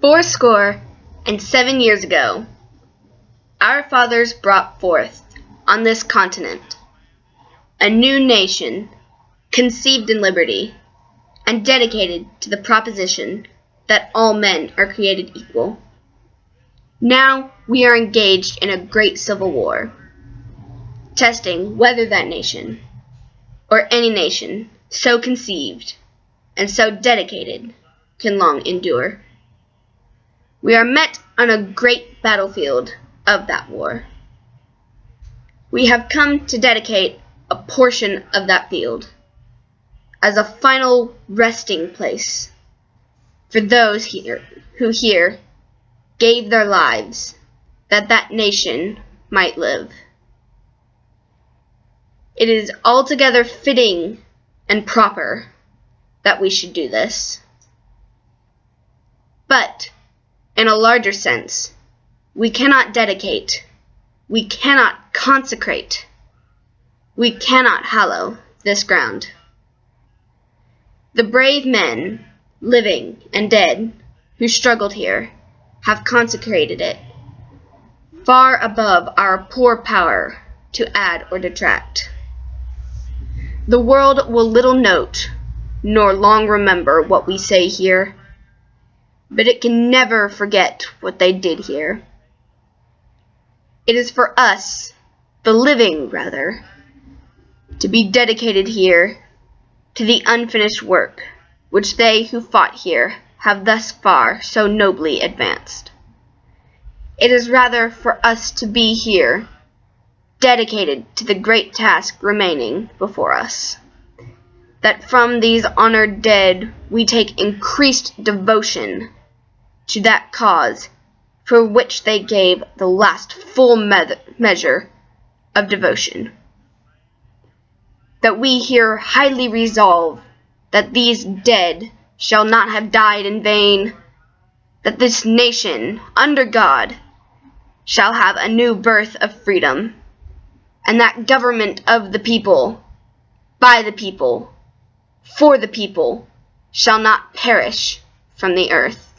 407 years ago, our fathers brought forth on this continent a new nation conceived in liberty and dedicated to the proposition that all men are created equal. Now we are engaged in a great civil war, testing whether that nation, or any nation so conceived and so dedicated, can long endure. We are met on a great battlefield of that war. We have come to dedicate a portion of that field as a final resting place for those who here gave their lives that that nation might live. It is altogether fitting and proper that we should do this. But, in a larger sense, we cannot dedicate, we cannot consecrate, we cannot hallow this ground. The brave men, living and dead, who struggled here, have consecrated it, far above our poor power to add or detract. The world will little note, nor long remember what we say here, but it can never forget what they did here. It is for us, the living rather, to be dedicated here to the unfinished work which they who fought here have thus far so nobly advanced. It is rather for us to be here, dedicated to the great task remaining before us, that from these honored dead we take increased devotion to that cause for which they gave the last full measure of devotion. That we here highly resolve that these dead shall not have died in vain, that this nation, under God, shall have a new birth of freedom, and that government of the people, by the people, for the people, shall not perish from the earth.